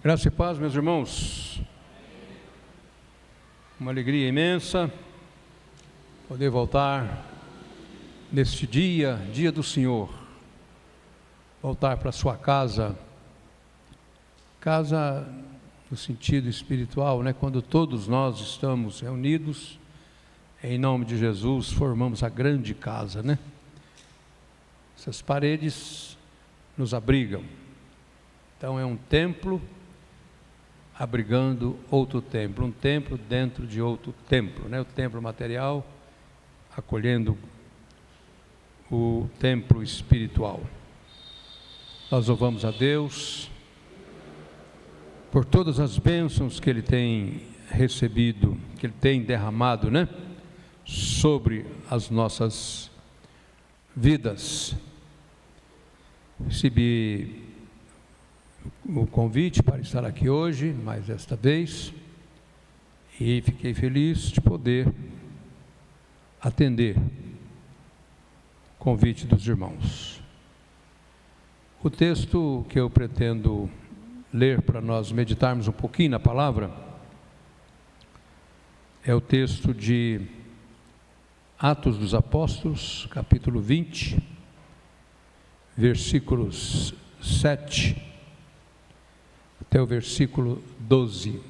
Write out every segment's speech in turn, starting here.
Graça e paz, meus irmãos. Uma alegria imensa poder voltar neste dia do Senhor, voltar para a sua casa no sentido espiritual, né? Quando todos nós estamos reunidos, em nome de Jesus, formamos a grande casa, né? Essas paredes nos abrigam, então é um templo abrigando outro templo, um templo dentro de outro templo, né? O templo material acolhendo o templo espiritual. Nós louvamos a Deus por todas as bênçãos que Ele tem recebido, que Ele tem derramado, né? Sobre as nossas vidas. Recebi o convite para estar aqui hoje, mais esta vez, e fiquei feliz de poder atender o convite dos irmãos. O texto que eu pretendo ler para nós meditarmos um pouquinho na palavra é o texto de Atos dos Apóstolos, capítulo 20, versículos 7 até o versículo 12.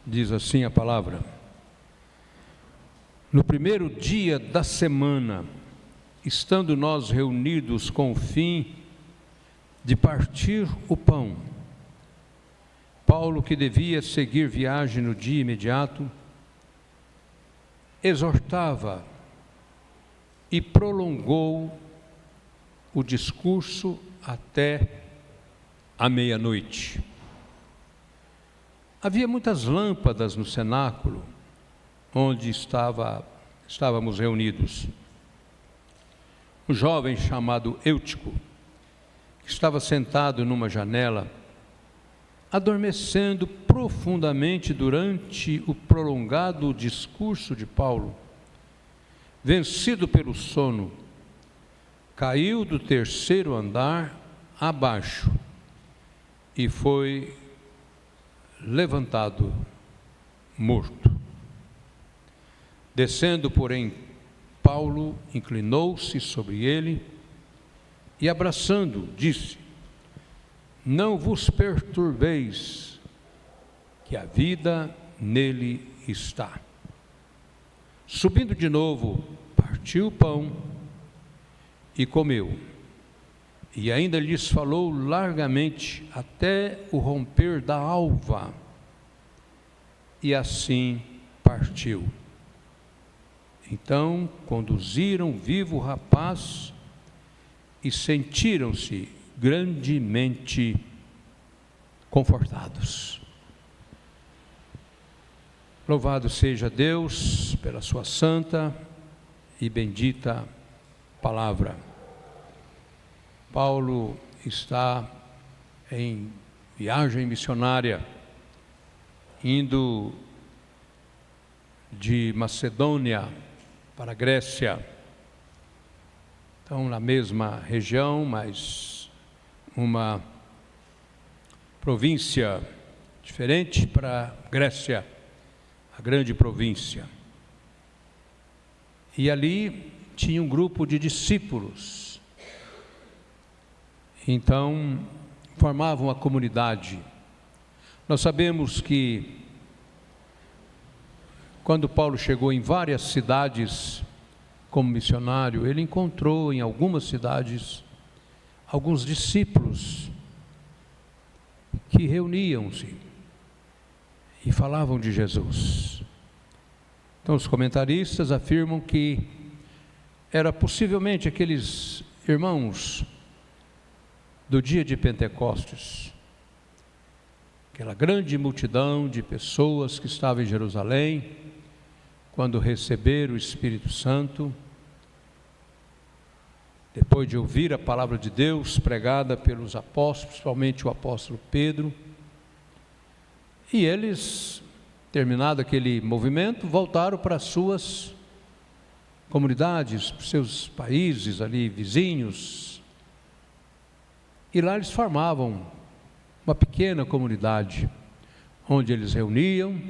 Diz assim a palavra: No primeiro dia da semana, estando nós reunidos com o fim de partir o pão, Paulo, que devia seguir viagem no dia imediato, exortava e prolongou o discurso até a meia-noite. Havia muitas lâmpadas no cenáculo onde estávamos reunidos. Um jovem chamado Eutico, que estava sentado numa janela, adormecendo profundamente durante o prolongado discurso de Paulo, vencido pelo sono, caiu do terceiro andar abaixo e foi levantado morto. Descendo, porém, Paulo inclinou-se sobre ele e, abraçando, disse: Não vos perturbeis, que a vida nele está. Subindo de novo, partiu o pão e comeu, e ainda lhes falou largamente até o romper da alva, e assim partiu. Então conduziram vivo o rapaz e sentiram-se grandemente confortados. Louvado seja Deus pela sua santa e bendita palavra. Paulo está em viagem missionária, indo de Macedônia para a Grécia. Então, na mesma região, mas uma província diferente para a Grécia, a grande província. E ali tinha um grupo de discípulos. Então, formavam a comunidade. Nós sabemos que, quando Paulo chegou em várias cidades como missionário, ele encontrou em algumas cidades alguns discípulos que reuniam-se e falavam de Jesus. Então, os comentaristas afirmam que era possivelmente aqueles irmãos do dia de Pentecostes, aquela grande multidão de pessoas que estava em Jerusalém, quando receberam o Espírito Santo, depois de ouvir a palavra de Deus pregada pelos apóstolos, principalmente o apóstolo Pedro, e eles, terminado aquele movimento, voltaram para as suas comunidades, para os seus países ali vizinhos, E lá eles formavam uma pequena comunidade, onde eles reuniam,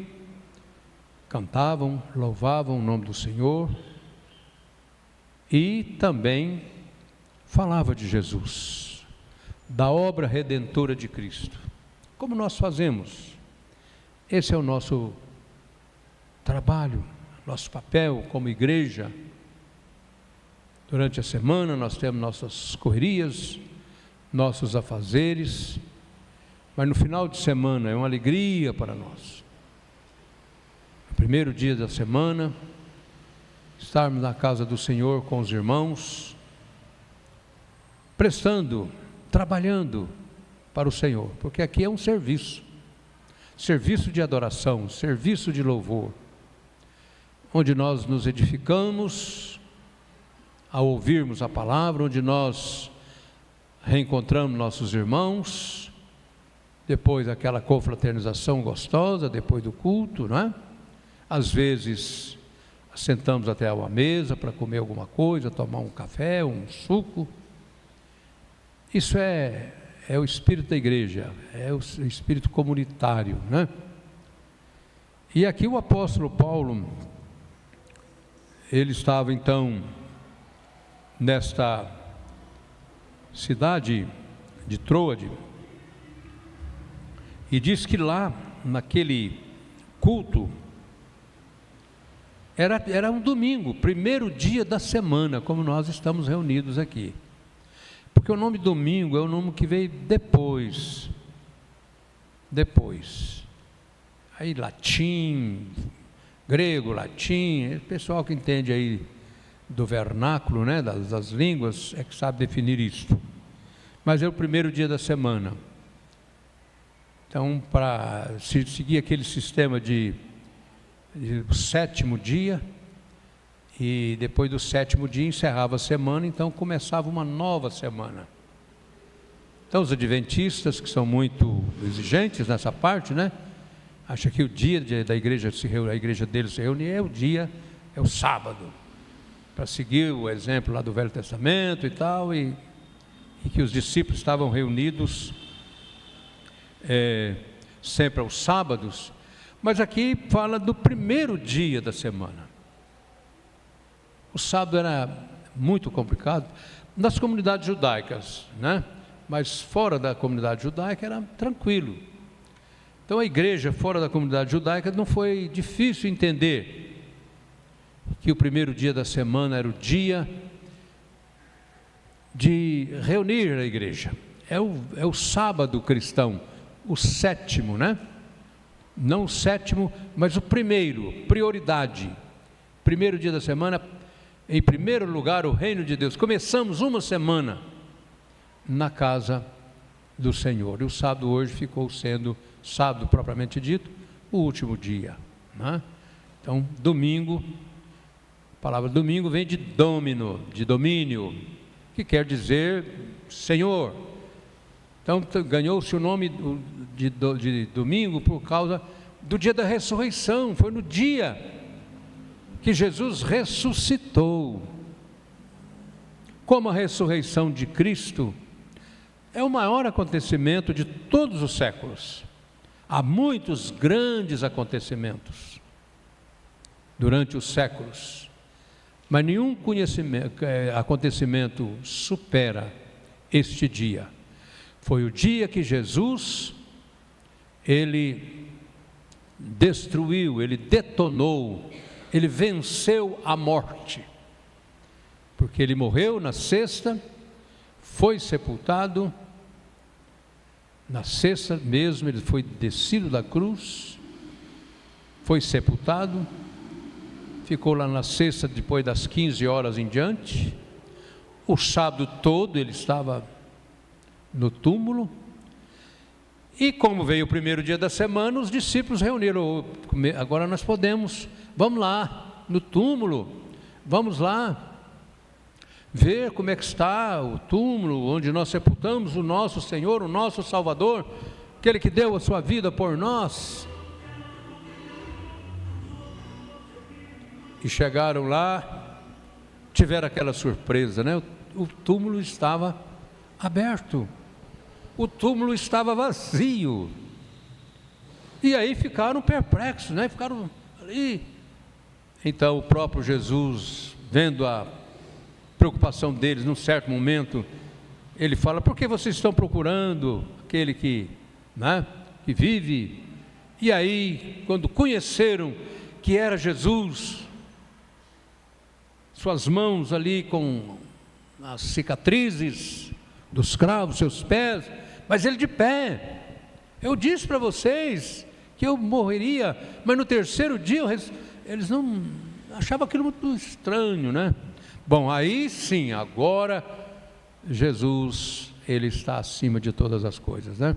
cantavam, louvavam o nome do Senhor e também falava de Jesus, da obra redentora de Cristo. Como nós fazemos? Esse é o nosso trabalho, nosso papel como igreja. Durante a semana nós temos nossas correrias, nossos afazeres, mas no final de semana é uma alegria para nós. No primeiro dia da semana, estarmos na casa do Senhor com os irmãos, prestando, trabalhando para o Senhor, porque aqui é um serviço de adoração, serviço de louvor, onde nós nos edificamos ao ouvirmos a palavra, onde nós reencontramos nossos irmãos, depois aquela confraternização gostosa, depois do culto, não é? Às vezes sentamos até a mesa para comer alguma coisa, tomar um café, um suco. Isso é o espírito da igreja, é o espírito comunitário, né? E aqui o apóstolo Paulo, ele estava então nesta cidade de Troade, e diz que lá, naquele culto, era um domingo, primeiro dia da semana, como nós estamos reunidos aqui. Porque o nome domingo é o nome que veio depois. Aí latim, grego, latim, pessoal que entende aí do vernáculo, né, das línguas, é que sabe definir isso. Mas é o primeiro dia da semana. Então, para seguir aquele sistema de sétimo dia, e depois do sétimo dia encerrava a semana, então começava uma nova semana. Então os adventistas, que são muito exigentes nessa parte, né, acham que o dia da igreja a igreja deles se reunir é o sábado, para seguir o exemplo lá do Velho Testamento e tal, e que os discípulos estavam reunidos sempre aos sábados. Mas aqui fala do primeiro dia da semana. O sábado era muito complicado nas comunidades judaicas, né? Mas fora da comunidade judaica era tranquilo. Então a igreja fora da comunidade judaica não foi difícil entender que o primeiro dia da semana era o dia de reunir a igreja. É o sábado cristão, o sétimo, né? Não o sétimo, mas o primeiro, prioridade. Primeiro dia da semana, em primeiro lugar, o reino de Deus. Começamos uma semana na casa do Senhor. E o sábado hoje ficou sendo, sábado propriamente dito, o último dia, né? Então, domingo, a palavra domingo vem de domino, de domínio, que quer dizer Senhor. Então, ganhou-se o nome de domingo por causa do dia da ressurreição. Foi no dia que Jesus ressuscitou. Como a ressurreição de Cristo é o maior acontecimento de todos os séculos. Há muitos grandes acontecimentos durante os séculos, mas nenhum acontecimento supera este dia. Foi o dia que Jesus, ele destruiu, ele detonou, ele venceu a morte, porque ele morreu na sexta, foi sepultado, na sexta mesmo ele foi descido da cruz, foi sepultado, ficou lá na sexta depois das 15 horas em diante, o sábado todo ele estava no túmulo, e como veio o primeiro dia da semana, os discípulos reuniram, agora nós podemos, vamos lá no túmulo, vamos lá ver como é que está o túmulo, onde nós sepultamos o nosso Senhor, o nosso Salvador, aquele que deu a sua vida por nós. E chegaram lá, tiveram aquela surpresa, né? O túmulo estava aberto. o túmulo estava vazio. E aí ficaram perplexos, né? Ficaram ali. Então o próprio Jesus, vendo a preocupação deles, num certo momento, ele fala: por que vocês estão procurando aquele que vive? E aí, quando conheceram que era Jesus, suas mãos ali com as cicatrizes dos cravos, seus pés, mas ele de pé. Eu disse para vocês que eu morreria, mas no terceiro dia eles não achavam aquilo muito estranho, né? Bom, aí sim, agora Jesus, ele está acima de todas as coisas, né?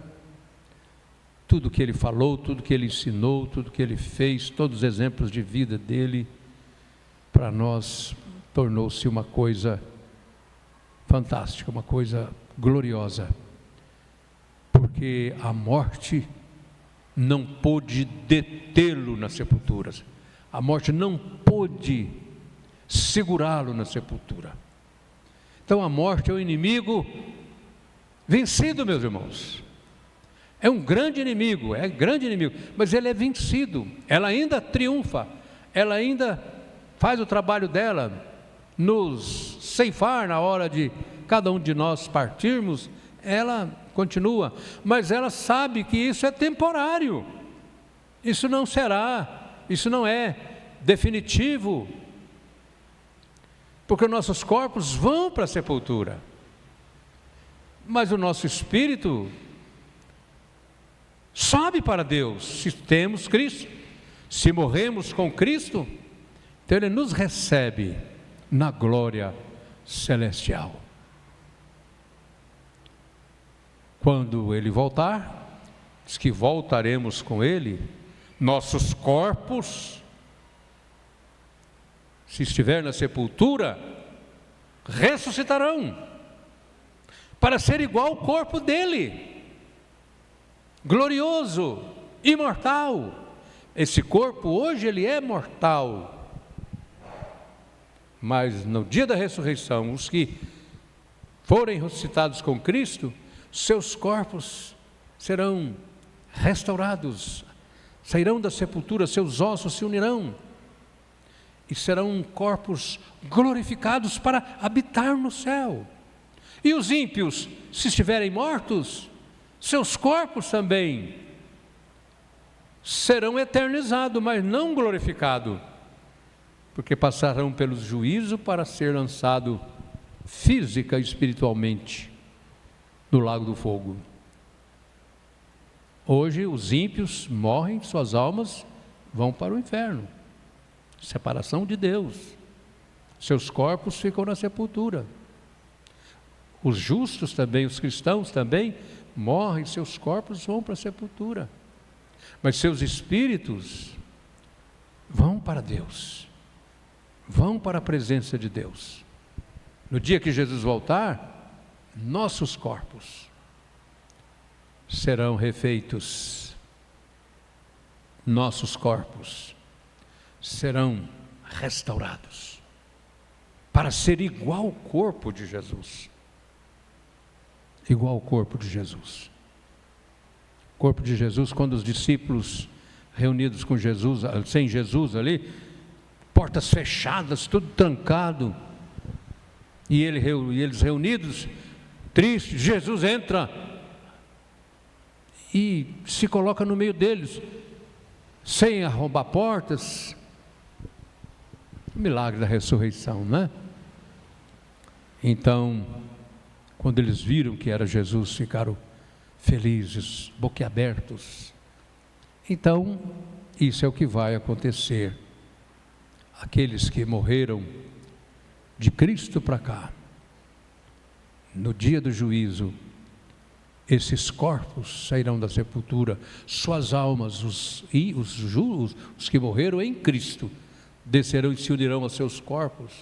Tudo que ele falou, tudo que ele ensinou, tudo que ele fez, todos os exemplos de vida dele, para nós tornou-se uma coisa fantástica, uma coisa gloriosa, porque a morte não pôde detê-lo nas sepulturas, a morte não pôde segurá-lo na sepultura. Então a morte é um inimigo vencido, meus irmãos. É um grande inimigo, mas ele é vencido. Ela ainda triunfa, ela ainda faz o trabalho dela, nos ceifar na hora de cada um de nós partirmos. Ela continua, mas ela sabe que isso é temporário, isso não é definitivo, porque nossos corpos vão para a sepultura, mas o nosso espírito sobe para Deus, se temos Cristo, se morremos com Cristo, então Ele nos recebe na glória celestial. Quando Ele voltar, diz que voltaremos com Ele, nossos corpos, se estiver na sepultura, ressuscitarão, para ser igual ao corpo dele, glorioso, imortal. Esse corpo hoje ele é mortal, mas no dia da ressurreição, os que forem ressuscitados com Cristo, seus corpos serão restaurados, sairão da sepultura, seus ossos se unirão, e serão corpos glorificados para habitar no céu. E os ímpios, se estiverem mortos, seus corpos também serão eternizados, mas não glorificados, porque passarão pelo juízo para ser lançado física e espiritualmente no lago do fogo. Hoje os ímpios morrem, suas almas vão para o inferno, separação de Deus, seus corpos ficam na sepultura. Os justos também, os cristãos também morrem, seus corpos vão para a sepultura, mas seus espíritos vão para Deus, vão para a presença de Deus. No dia que Jesus voltar, nossos corpos serão refeitos, nossos corpos serão restaurados, para ser igual ao corpo de Jesus. Igual ao corpo de Jesus. O corpo de Jesus, quando os discípulos reunidos com Jesus, sem Jesus ali, portas fechadas, tudo trancado, e eles reunidos, tristes, Jesus entra e se coloca no meio deles, sem arrombar portas. Milagre da ressurreição, né? Então, quando eles viram que era Jesus, ficaram felizes, boquiabertos. Então, isso é o que vai acontecer. Aqueles que morreram de Cristo para cá, no dia do juízo, esses corpos sairão da sepultura, suas almas, os que morreram em Cristo, descerão e se unirão aos seus corpos,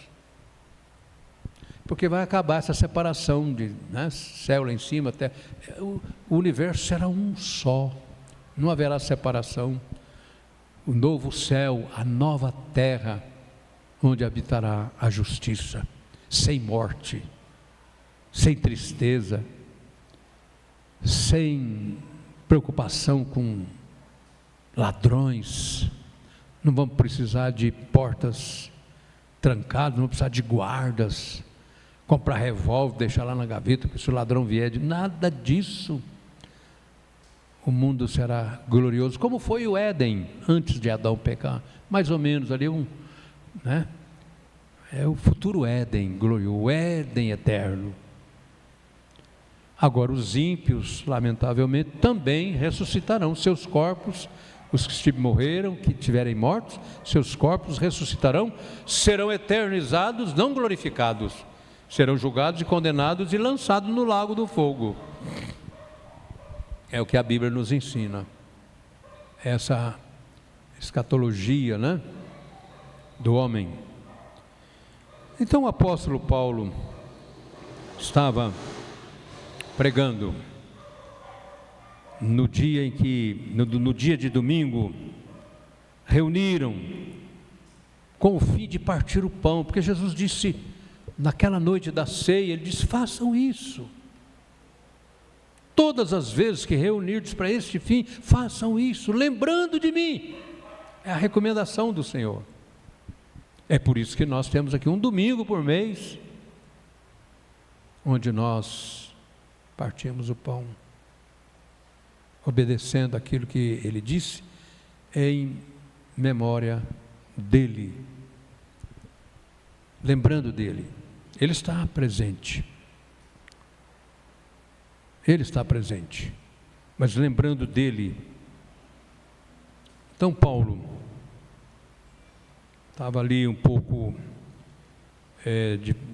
porque vai acabar essa separação de céu lá em cima, até o universo será um só, não haverá separação. O novo céu, a nova terra, onde habitará a justiça, sem morte, sem tristeza, sem preocupação com ladrões, não vamos precisar de portas trancadas, não vamos precisar de guardas, comprar revólver, deixar lá na gaveta, porque se o ladrão vier, nada disso. O mundo será glorioso, como foi o Éden, antes de Adão pecar, mais ou menos ali né? É o futuro Éden, glorioso, o Éden eterno. Agora os ímpios, lamentavelmente, também ressuscitarão, seus corpos, os que morreram, que estiverem mortos, seus corpos ressuscitarão, serão eternizados, não glorificados, serão julgados e condenados e lançados no lago do fogo. É o que a Bíblia nos ensina, essa escatologia, né, do homem. Então o apóstolo Paulo estava pregando no dia em que, no dia de domingo, reuniram com o fim de partir o pão, porque Jesus disse, naquela noite da ceia, ele disse, façam isso. Todas as vezes que reunirdes para este fim, façam isso, lembrando de mim. É a recomendação do Senhor. É por isso que nós temos aqui um domingo por mês, onde nós partimos o pão, obedecendo aquilo que ele disse, em memória dele, lembrando dele. Ele está presente. Ele está presente, mas lembrando dele. Então Paulo estava ali um pouco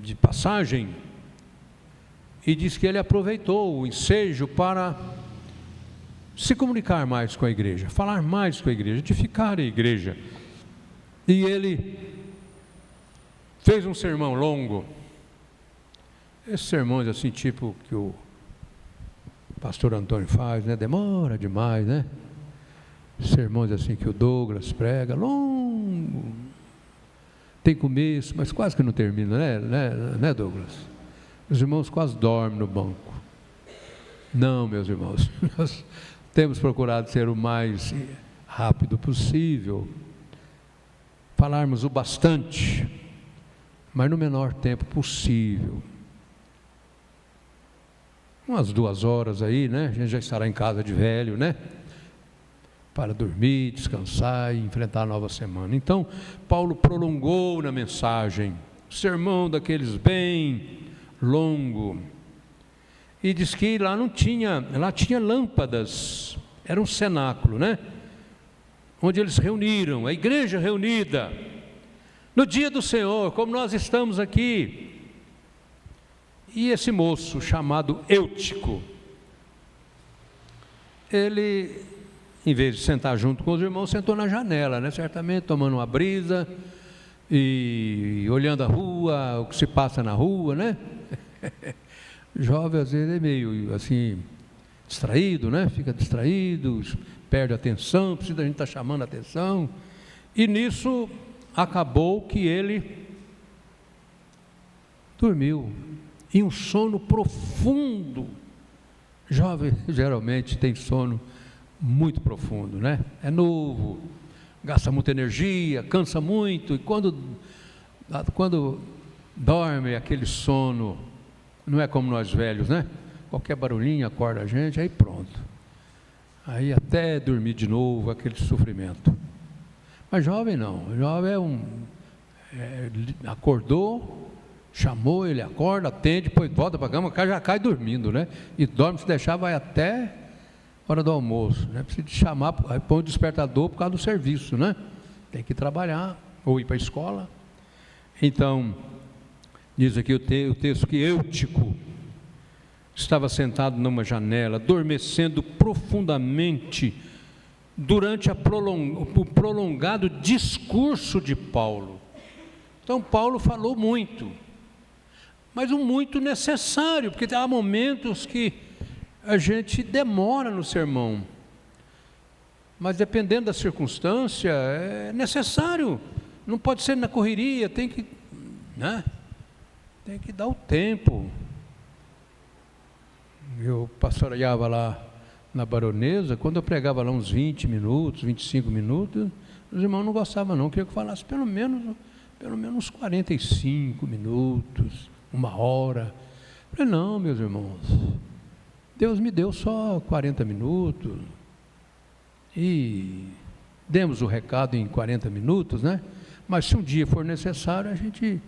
de passagem, e diz que ele aproveitou o ensejo para se comunicar mais com a igreja, falar mais com a igreja, edificar a igreja. E ele fez um sermão longo, esses sermões assim, tipo que o pastor Antônio faz, né? Demora demais, né? Sermões assim que o Douglas prega, longo, tem começo, mas quase que não termina, né, Douglas? Os irmãos quase dormem no banco. Não, meus irmãos, nós temos procurado ser o mais rápido possível, falarmos o bastante, mas no menor tempo possível. Umas 2 horas aí, né? A gente já estará em casa de velho, né? Para dormir, descansar e enfrentar a nova semana. Então, Paulo prolongou na mensagem, sermão daqueles bem longo, e diz que lá tinha lâmpadas, era um cenáculo, né? Onde eles reuniram, a igreja reunida, no dia do Senhor, como nós estamos aqui. E esse moço chamado Eutico, ele, em vez de sentar junto com os irmãos, sentou na janela, né? Certamente tomando uma brisa e olhando a rua, o que se passa na rua, né? Jovem às vezes é meio assim, distraído, né? Fica distraído, perde a atenção, precisa, a gente está chamando a atenção. E nisso acabou que ele dormiu, em um sono profundo. Jovem geralmente tem sono muito profundo, né? É novo, gasta muita energia, cansa muito, e quando dorme, aquele sono, não é como nós velhos, né? Qualquer barulhinho acorda a gente, aí pronto. Aí até dormir de novo, aquele sofrimento. Mas jovem não, jovem acordou, chamou, ele acorda, atende, depois volta para a cama, já cai dormindo, né? E dorme, se deixar, vai até a hora do almoço, né? Precisa de chamar, põe o despertador por causa do serviço, né? Tem que trabalhar, ou ir para a escola. Então, diz aqui o texto que Eutico estava sentado numa janela, adormecendo profundamente, durante o prolongado discurso de Paulo. Então Paulo falou muito, mas um muito necessário, porque há momentos que a gente demora no sermão, mas dependendo da circunstância, é necessário, não pode ser na correria, tem que, né? Tem que dar o tempo. Eu pastoreava lá na Baronesa, quando eu pregava lá uns 20 minutos, 25 minutos, os irmãos não gostavam não, queria que eu falasse pelo menos uns 45 minutos, 1 hora. Eu falei, não, meus irmãos, Deus me deu só 40 minutos, e demos o recado em 40 minutos, né? Mas se um dia for necessário, a gente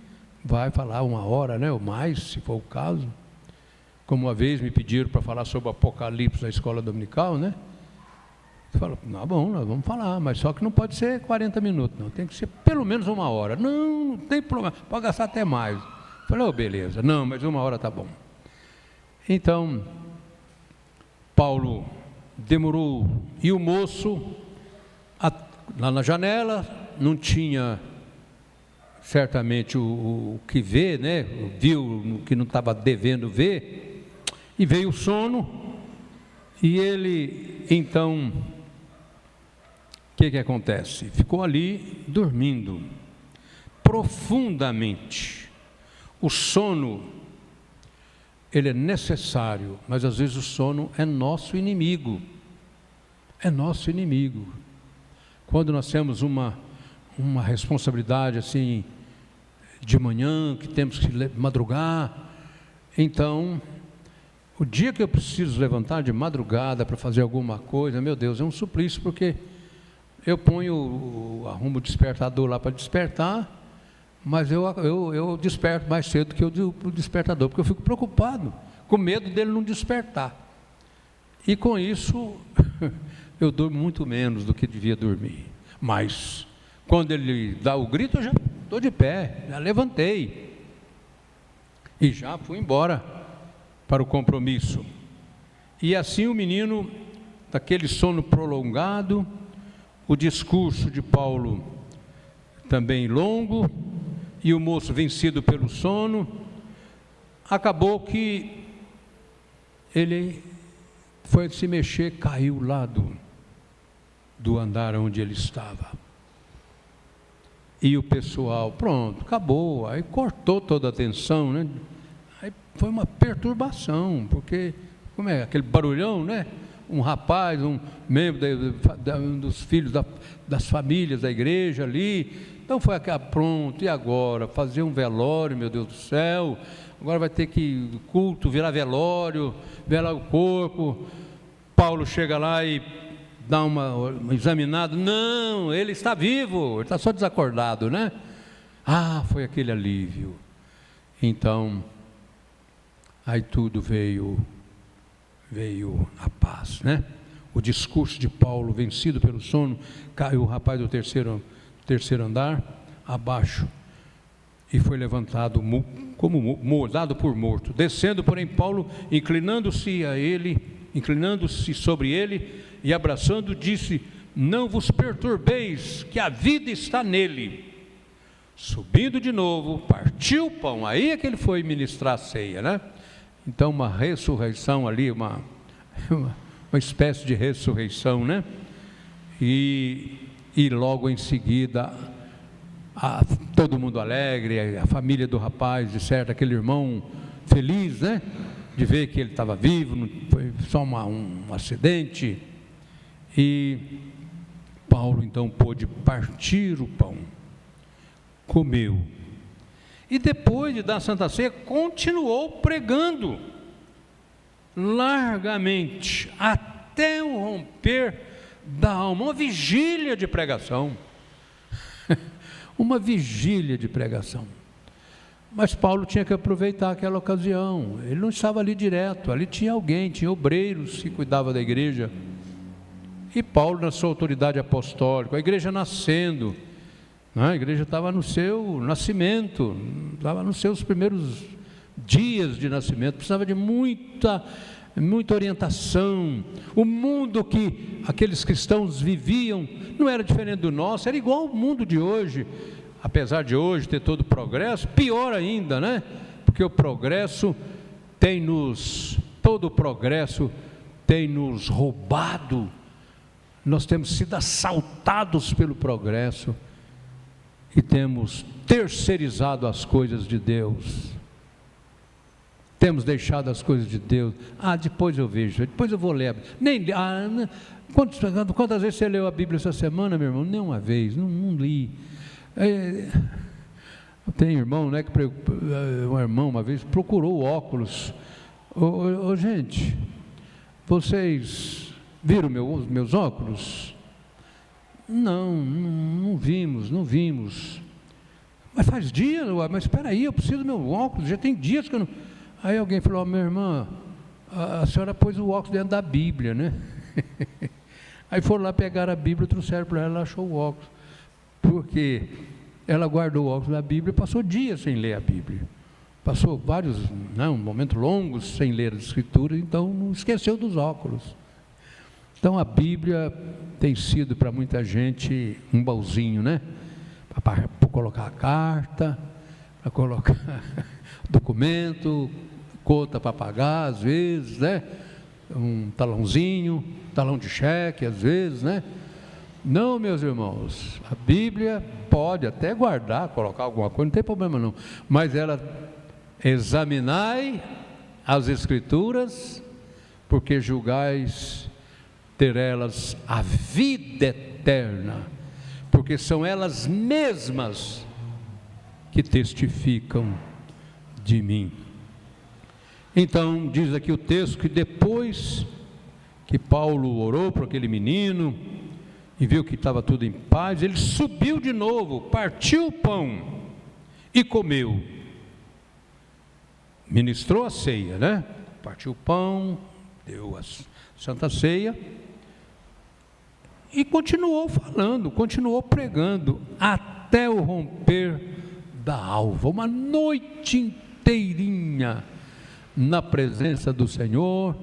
vai falar 1 hora, né? Ou mais, se for o caso. Como uma vez me pediram para falar sobre o Apocalipse na escola dominical, né? Eu falo, não, bom, nós vamos falar, mas só que não pode ser 40 minutos, não, tem que ser pelo menos 1 hora. Não tem problema, pode gastar até mais. Eu falei, oh, beleza, não, mas 1 hora tá bom. Então, Paulo demorou, e o moço, lá na janela, não tinha certamente o que ver, né? Viu o que não estava devendo ver, e veio o sono, e ele, então, o que acontece? Ficou ali dormindo, profundamente. O sono, ele é necessário, mas às vezes o sono é nosso inimigo, Quando nós temos uma responsabilidade assim, de manhã, que temos que madrugar, então, o dia que eu preciso levantar de madrugada para fazer alguma coisa, meu Deus, é um suplício, porque eu arrumo o despertador lá para despertar, mas eu desperto mais cedo que o despertador, porque eu fico preocupado, com medo dele não despertar. E com isso, eu durmo muito menos do que devia dormir. Mas, quando ele dá o grito, eu já estou de pé, já levantei. E já fui embora para o compromisso. E assim o menino, daquele sono prolongado, o discurso de Paulo também longo, e o moço vencido pelo sono, acabou que ele foi se mexer, caiu lá do andar onde ele estava. E o pessoal, pronto, acabou, aí cortou toda a atenção, né? Aí foi uma perturbação, porque, como é, aquele barulhão, né? Um rapaz, um membro dos filhos das famílias da igreja ali, então foi aqui, pronto, e agora? Fazer um velório, meu Deus do céu, agora vai ter que culto, virar velório, velar o corpo. Paulo chega lá e dá uma examinada, não, ele está vivo, ele está só desacordado, né? Ah, foi aquele alívio. Então, aí tudo veio a paz, né? O discurso de Paulo, vencido pelo sono, caiu o rapaz do terceiro andar, abaixo, e foi levantado dado por morto. Descendo, porém, Paulo, inclinando-se sobre ele, e abraçando, disse, não vos perturbeis, que a vida está nele. Subindo de novo, partiu o pão, aí é que ele foi ministrar a ceia, né? Então uma ressurreição ali, uma espécie de ressurreição, né? E logo em seguida, todo mundo alegre, a família do rapaz, de certo, aquele irmão feliz, né? De ver que ele estava vivo, não foi só um acidente. E Paulo então pôde partir o pão, comeu, e depois de dar a Santa Ceia, continuou pregando largamente, até o romper da alma, uma vigília de pregação, uma vigília de pregação. Mas Paulo tinha que aproveitar aquela ocasião, ele não estava ali direto, ali tinha alguém, tinha obreiros que cuidavam da igreja, e Paulo na sua autoridade apostólica, a igreja nascendo, a igreja estava no seu nascimento, estava nos seus primeiros dias de nascimento, precisava de muita orientação. O mundo que aqueles cristãos viviam não era diferente do nosso, era igual ao mundo de hoje, apesar de hoje ter todo o progresso, pior ainda, né? Porque o progresso todo o progresso tem nos roubado, nós temos sido assaltados pelo progresso, e temos terceirizado as coisas de Deus, temos deixado as coisas de Deus. Depois eu vejo, depois eu vou ler. Quantas vezes você leu a Bíblia essa semana, meu irmão? Nem uma vez, não li. Tem irmão, né, um irmão uma vez procurou óculos. Gente, vocês viram meus óculos? Não vimos. Mas faz dias, mas espera aí, eu preciso do meu óculos, já tem dias que eu não... Aí alguém falou, minha irmã, a senhora pôs o óculos dentro da Bíblia, né? Aí foram lá pegar a Bíblia, trouxeram para ela, ela achou o óculos, porque ela guardou o óculos da Bíblia e passou dias sem ler a Bíblia. Passou vários, momentos longos sem ler as Escrituras, então não esqueceu dos óculos. Então a Bíblia tem sido para muita gente um baúzinho, né? Para colocar a carta, para colocar documento, conta para pagar, às vezes, né? Um talãozinho, talão de cheque, às vezes, né? Não, meus irmãos, a Bíblia pode até guardar, colocar alguma coisa, não tem problema não, mas ela, examinai as Escrituras, porque julgais ter elas a vida eterna, porque são elas mesmas que testificam de mim. Então, diz aqui o texto que depois que Paulo orou para aquele menino e viu que estava tudo em paz, ele subiu de novo, partiu o pão e comeu. Ministrou a ceia, né? Partiu o pão, deu a Santa Ceia e continuou falando, continuou pregando até o romper da alva, uma noite inteirinha na presença do Senhor,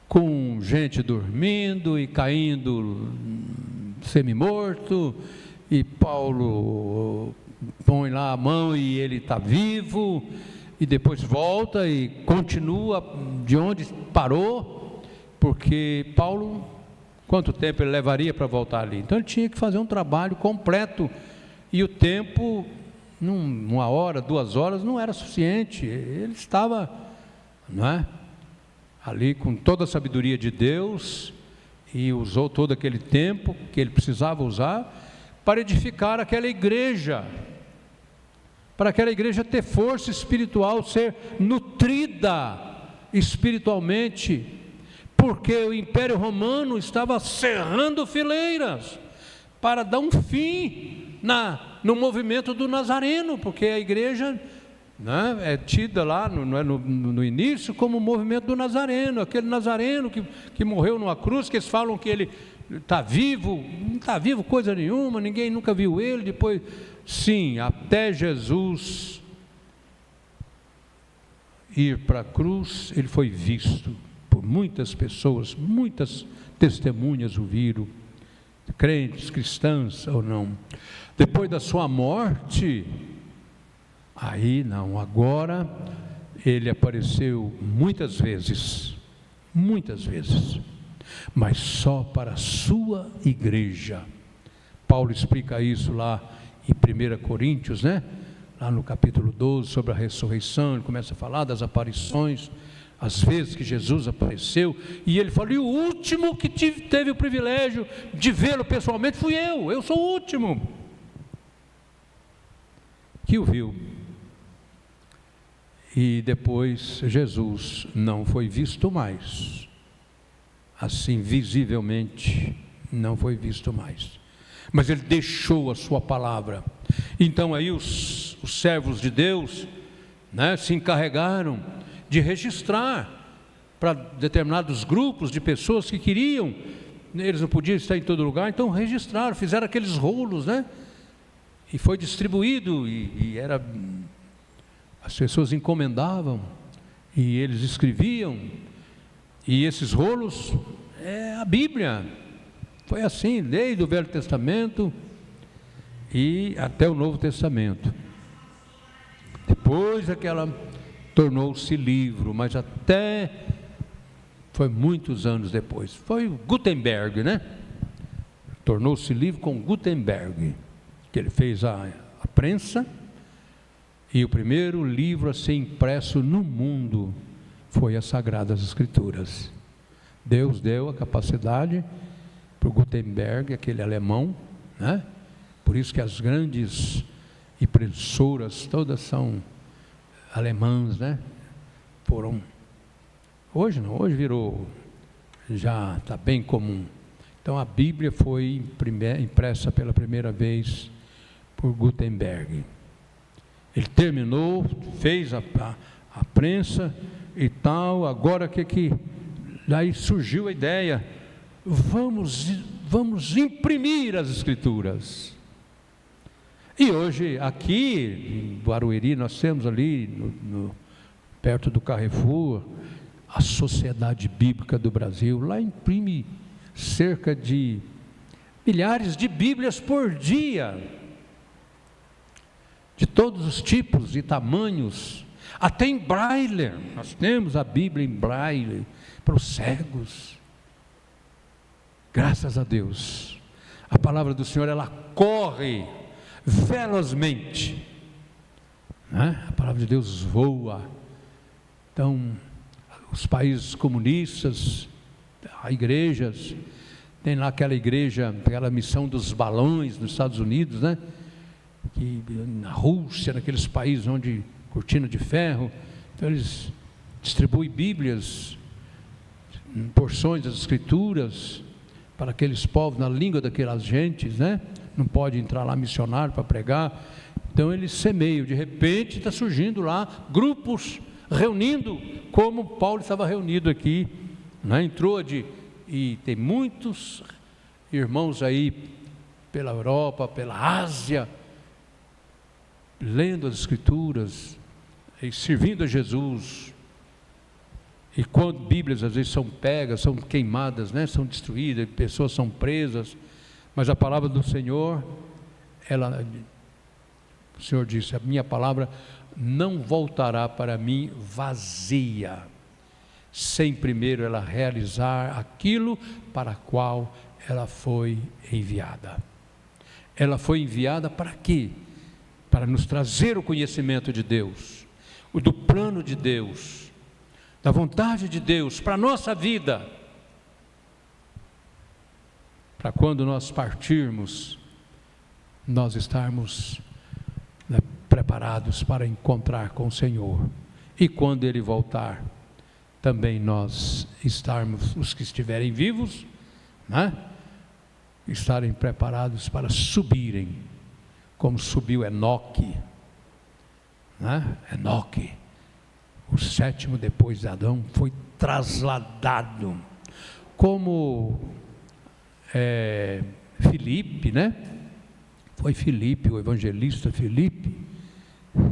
com gente dormindo e caindo semi-morto, e Paulo põe lá a mão e ele está vivo, e depois volta e continua de onde parou, porque Paulo, quanto tempo ele levaria para voltar ali? Então ele tinha que fazer um trabalho completo, e o tempo, uma hora, 2 horas, não era suficiente. Ele estava, ali com toda a sabedoria de Deus, e usou todo aquele tempo que ele precisava usar para edificar aquela igreja, para aquela igreja ter força espiritual, ser nutrida espiritualmente, porque o Império Romano estava cerrando fileiras para dar um fim no movimento do Nazareno, porque a igreja é tida lá no início como o movimento do Nazareno, aquele Nazareno que morreu numa cruz, que eles falam que ele está vivo, não está vivo coisa nenhuma, ninguém nunca viu ele, depois, sim, até Jesus ir para a cruz, ele foi visto por muitas pessoas, muitas testemunhas o viram, crentes, cristãs ou não. Depois da sua morte, aí não, agora ele apareceu muitas vezes, mas só para a sua igreja. Paulo explica isso lá em 1 Coríntios, lá no capítulo 12, sobre a ressurreição. Ele começa a falar das aparições, as vezes que Jesus apareceu, e ele falou, e o último que teve o privilégio de vê-lo pessoalmente fui eu sou o último que o viu. E depois Jesus não foi visto mais, assim visivelmente não foi visto mais, mas ele deixou a sua palavra. Então aí os servos de Deus se encarregaram de registrar para determinados grupos de pessoas que queriam, eles não podiam estar em todo lugar, então registraram, fizeram aqueles rolos, e foi distribuído, e as pessoas encomendavam, e eles escreviam, e esses rolos é a Bíblia. Foi assim, desde o Velho Testamento e até o Novo Testamento. Depois tornou-se livro, mas até foi muitos anos depois. Foi Gutenberg, Tornou-se livro com Gutenberg, que ele fez a prensa, E o primeiro livro a ser impresso no mundo foi as Sagradas Escrituras. Deus deu a capacidade para o Gutenberg, aquele alemão, né? Por isso que as grandes impressoras todas são alemãs, né? Hoje não, hoje virou, já está bem comum. Então a Bíblia foi impressa pela primeira vez por Gutenberg. Ele terminou, fez a prensa e tal. Agora daí surgiu a ideia, vamos imprimir as Escrituras. E hoje aqui em Barueri nós temos ali perto do Carrefour a Sociedade Bíblica do Brasil. Lá imprime cerca de milhares de Bíblias por dia, de todos os tipos e tamanhos, até em braille. Nós temos a Bíblia em braille para os cegos. Graças a Deus, a palavra do Senhor, ela corre velozmente, né? A palavra de Deus voa. Então, os países comunistas, as igrejas, tem lá aquela igreja, aquela missão dos balões nos Estados Unidos, né? Que na Rússia, naqueles países onde cortina de ferro, então eles distribuem Bíblias, porções das Escrituras para aqueles povos, na língua daquelas gentes, né? Não pode entrar lá missionário para pregar, então eles semeiam. De repente está surgindo lá grupos reunindo, como Paulo estava reunido aqui, né? E tem muitos irmãos aí pela Europa, pela Ásia, lendo as Escrituras e servindo a Jesus. E quando Bíblias às vezes são pegas, são queimadas, né? São destruídas, pessoas são presas, mas a palavra do Senhor, o Senhor disse, a minha palavra não voltará para mim vazia, sem primeiro ela realizar aquilo para qual ela foi enviada. Ela foi enviada para quê? Para nos trazer o conhecimento de Deus, do plano de Deus, da vontade de Deus para a nossa vida, para quando nós partirmos, nós estarmos, né, preparados para encontrar com o Senhor, e quando Ele voltar, também nós estarmos, os que estiverem vivos, né, estarem preparados para subirem, como subiu Enoque, né? Enoque, o sétimo depois de Adão, foi trasladado, como Filipe, né? Foi Filipe, o evangelista Filipe,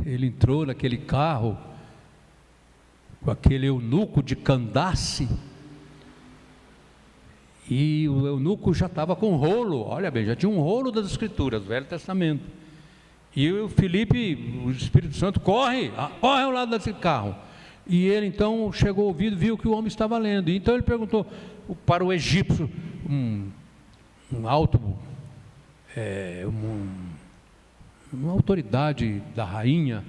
ele entrou naquele carro com aquele eunuco de Candace, e o eunuco já estava com um rolo, olha bem, já tinha um rolo das Escrituras, do Velho Testamento, e o Filipe, o Espírito Santo, corre ao lado desse carro, e ele então chegou ao ouvido, viu que o homem estava lendo, e então ele perguntou para o egípcio, uma autoridade da rainha,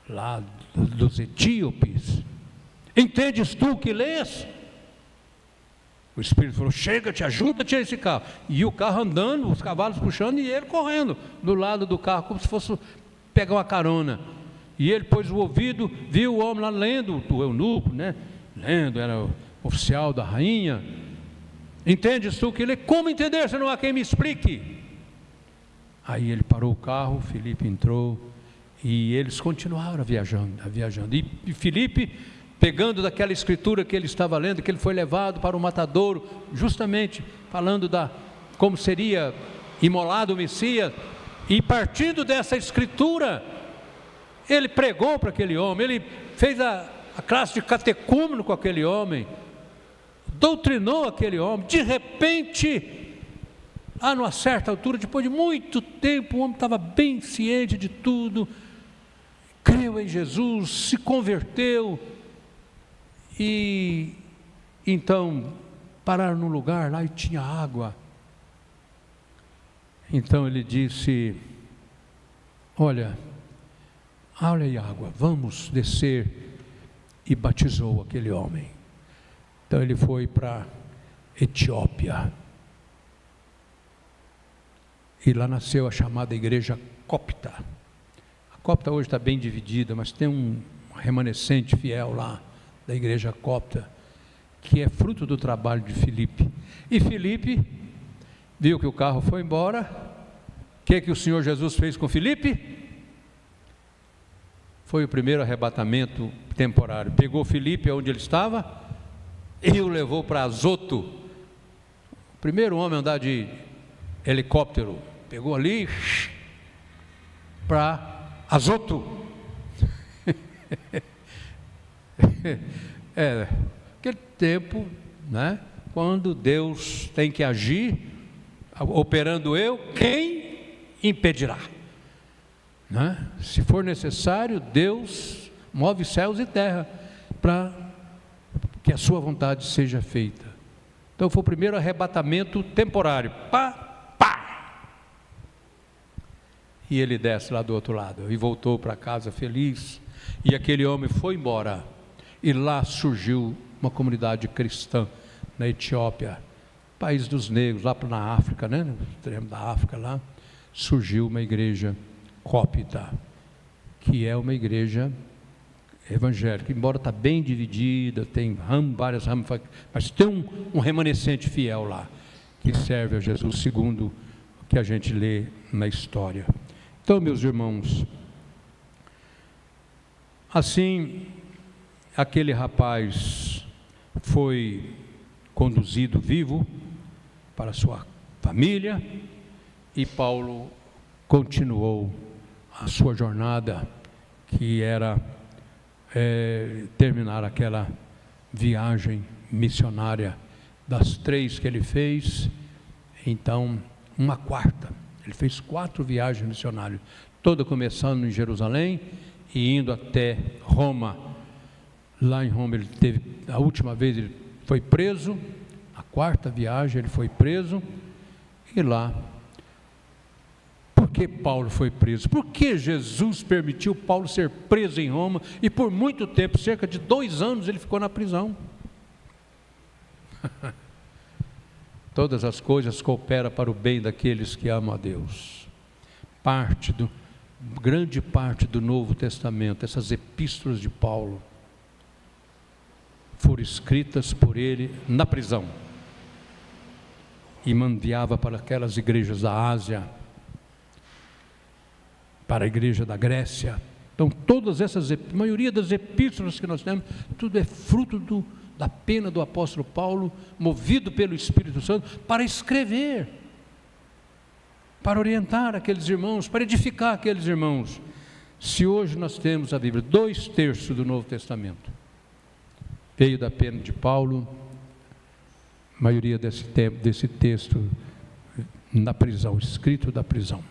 lá dos etíopes, entendes tu que lês? O Espírito falou, chega-te, ajuda-te a esse carro, e o carro andando, os cavalos puxando, e ele correndo do lado do carro, como se fosse pegar uma carona, e ele pôs o ouvido, viu o homem lá lendo, o eunuco, né, lendo, era o oficial da rainha, entendes tu que lê? Como entender se não há quem me explique? Aí ele parou o carro, Filipe entrou, e eles continuaram viajando, e Filipe, pegando daquela escritura que ele estava lendo, que ele foi levado para o matadouro, justamente falando como seria imolado o Messias, e partindo dessa escritura, ele pregou para aquele homem, ele fez a classe de catecúmeno com aquele homem, doutrinou aquele homem. De repente, numa certa altura, depois de muito tempo, o homem estava bem ciente de tudo, creu em Jesus, se converteu, e então pararam num lugar lá e tinha água. Então ele disse, olha, olha aí água, vamos descer, e batizou aquele homem. Então ele foi para Etiópia, e lá nasceu a chamada igreja copta. A copta hoje está bem dividida, mas tem um remanescente fiel lá, da igreja copta, que é fruto do trabalho de Filipe. E Filipe viu que o carro foi embora. O que o Senhor Jesus fez com Filipe? Foi o primeiro arrebatamento temporário. Pegou Filipe onde ele estava e o levou para Azoto. O primeiro homem a andar de helicóptero. Pegou ali para Azoto. Aquele tempo, né, quando Deus tem que agir, operando eu, quem impedirá? Né? Se for necessário, Deus move céus e terra para que a sua vontade seja feita. Então foi o primeiro arrebatamento temporário. Pá, pá! E ele desce lá do outro lado e voltou para casa feliz. E aquele homem foi embora. E lá surgiu uma comunidade cristã na Etiópia, país dos negros, lá na África, né? No extremo da África lá, surgiu uma igreja copta, que é uma igreja evangélica, embora está bem dividida, tem várias ramificações, mas tem um remanescente fiel lá, que serve a Jesus segundo o que a gente lê na história. Então, meus irmãos, assim, aquele rapaz foi conduzido vivo para sua família, e Paulo continuou a sua jornada, que era terminar aquela viagem missionária. Das 3 que ele fez, então uma quarta. Ele fez 4 viagens missionárias, toda começando em Jerusalém e indo até Roma. Lá em Roma ele teve, a última vez ele foi preso, a 4ª viagem ele foi preso, e lá, por que Paulo foi preso? Por que Jesus permitiu Paulo ser preso em Roma, e por muito tempo, cerca de 2 anos, ele ficou na prisão? Todas as coisas cooperam para o bem daqueles que amam a Deus. Grande parte do Novo Testamento, essas epístolas de Paulo, foram escritas por ele na prisão, e enviava para aquelas igrejas da Ásia, para a igreja da Grécia. Então todas essas, a maioria das epístolas que nós temos, tudo é fruto da pena do apóstolo Paulo, movido pelo Espírito Santo, para escrever, para orientar aqueles irmãos, para edificar aqueles irmãos. Se hoje nós temos a Bíblia, 2/3 do Novo Testamento veio da pena de Paulo, a maioria desse texto na prisão, escrito da prisão.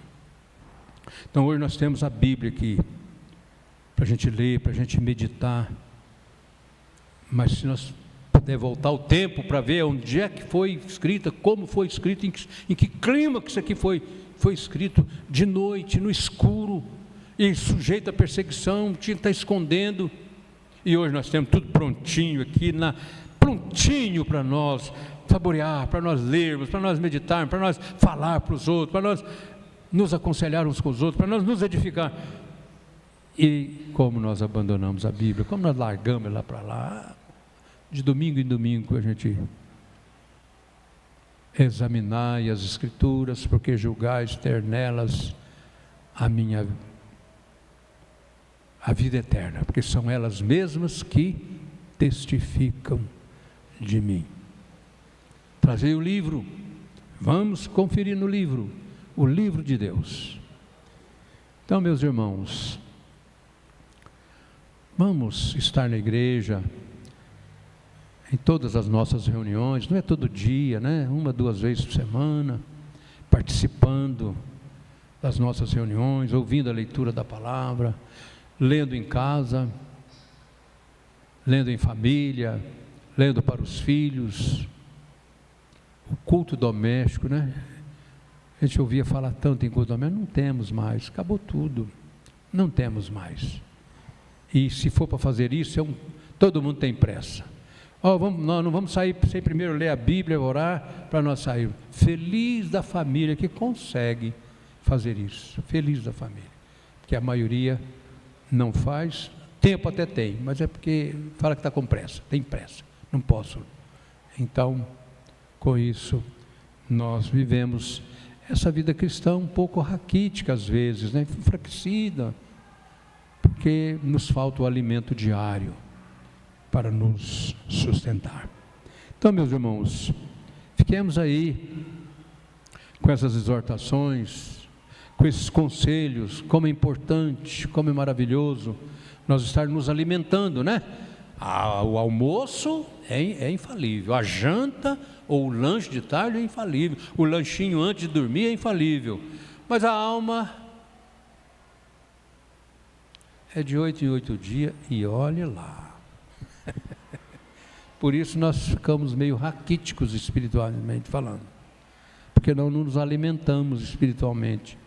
Então hoje nós temos a Bíblia aqui, para a gente ler, para a gente meditar, mas se nós puder voltar o tempo para ver onde é que foi escrita, como foi escrito, em que clima que isso aqui foi escrito, de noite, no escuro, e sujeito à perseguição, tinha que estar escondendo, e hoje nós temos tudo prontinho aqui, prontinho para nós saborear, para nós lermos, para nós meditarmos, para nós falar para os outros, para nós nos aconselhar uns com os outros, para nós nos edificar. E como nós abandonamos a Bíblia, como nós largamos ela para lá, de domingo em domingo a gente examinar as Escrituras, porque julgais ter nelas a vida eterna, porque são elas mesmas que testificam de mim. Trazei o livro, vamos conferir no livro, o livro de Deus. Então, meus irmãos, vamos estar na igreja, em todas as nossas reuniões, não é todo dia, né? 1, 2 vezes por semana, participando das nossas reuniões, ouvindo a leitura da palavra, lendo em casa, lendo em família, lendo para os filhos, o culto doméstico, né? A gente ouvia falar tanto em culto doméstico, não temos mais, acabou tudo. Não temos mais. E se for para fazer isso, todo mundo tem pressa. Nós não vamos sair sem primeiro ler a Bíblia, orar, para nós sairmos. Feliz da família que consegue fazer isso. Feliz da família. Porque a maioria não faz. Tempo até tem, mas é porque fala que está com pressa. Tem pressa. Não posso. Então, com isso, nós vivemos essa vida cristã um pouco raquítica às vezes, né? Enfraquecida, porque nos falta o alimento diário para nos sustentar. Então, meus irmãos, fiquemos aí com essas exortações, com esses conselhos, como é importante, como é maravilhoso nós estar nos alimentando, né? O almoço é infalível, a janta ou o lanche de tarde é infalível, o lanchinho antes de dormir é infalível, mas a alma é de 8 em 8 dias e olhe lá. Por isso nós ficamos meio raquíticos espiritualmente falando, porque não nos alimentamos espiritualmente.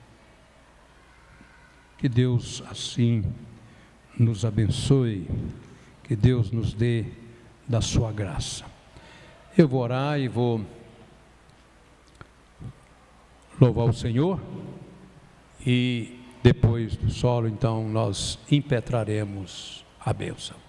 Que Deus assim nos abençoe, que Deus nos dê da sua graça. Eu vou orar e vou louvar o Senhor, e depois do solo, então, nós impetraremos a bênção.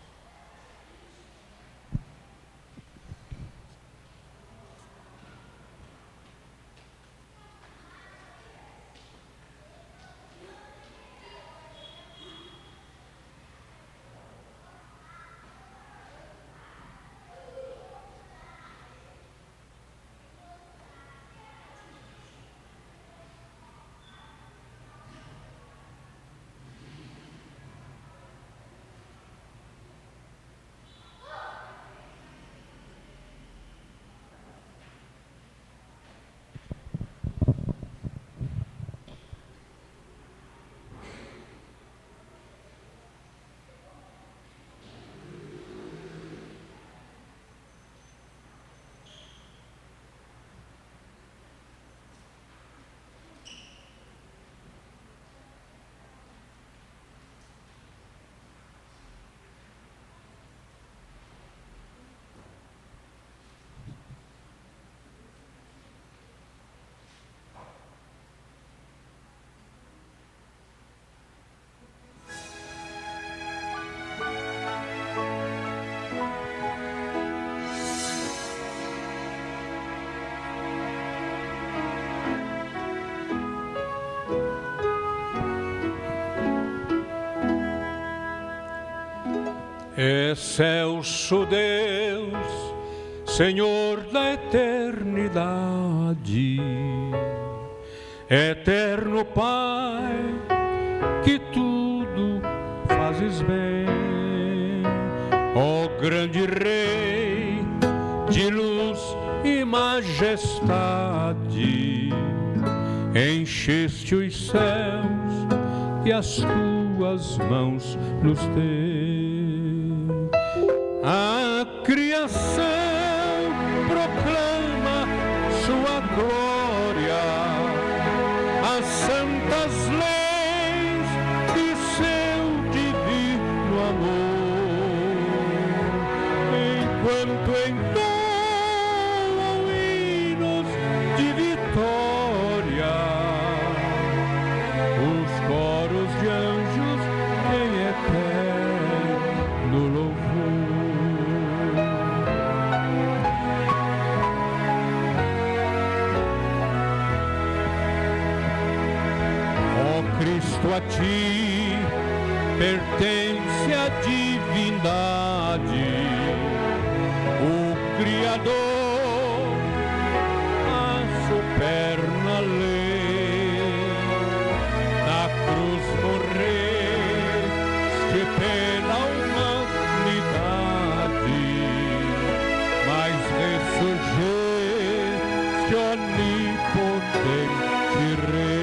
Excelso Deus, Senhor da eternidade, eterno Pai, que tudo fazes bem, ó grande Rei de luz e majestade, encheste os céus e as tuas mãos nos deu. A criação proclama sua glória, as santas leis de seu divino amor, enquanto entoam hinos de vitória, os coros de anjos em eterno louvor. Cristo, a ti pertence a divindade, o Criador, a superna lei. Na cruz morreste pela humanidade, mas ressurgiste onipotente Rei.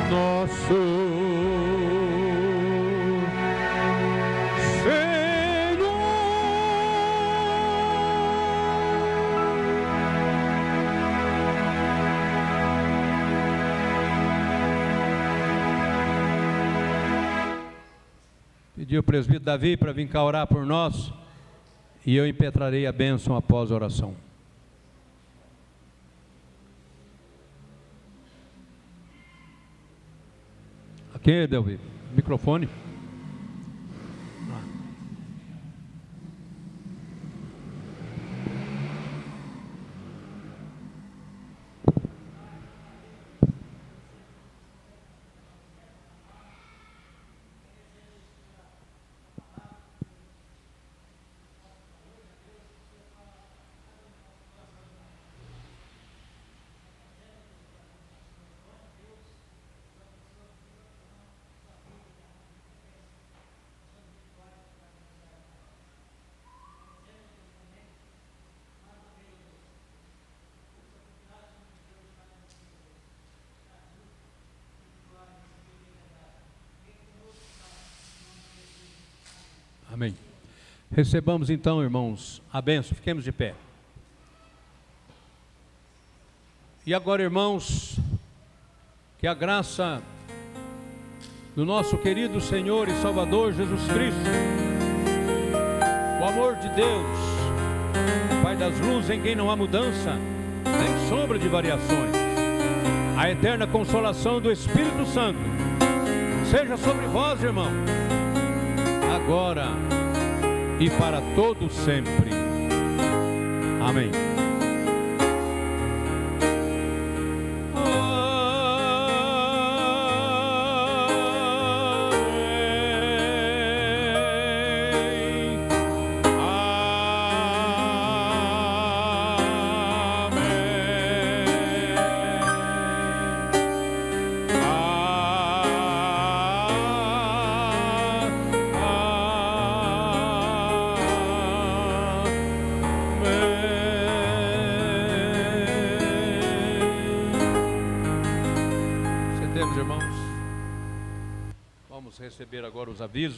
nosso Senhor. Pedi ao presbítero Davi para vir cá orar por nós, e eu impetrarei a bênção após a oração. Aqui, Davi, microfone. Amém. Recebamos então, irmãos, a bênção. Fiquemos de pé. E agora, irmãos, que a graça do nosso querido Senhor e Salvador Jesus Cristo, o amor de Deus, Pai das luzes, em quem não há mudança, nem sombra de variações, a eterna consolação do Espírito Santo, seja sobre vós, irmão, agora e para todo sempre. Amém. Irmãos, vamos receber agora os avisos.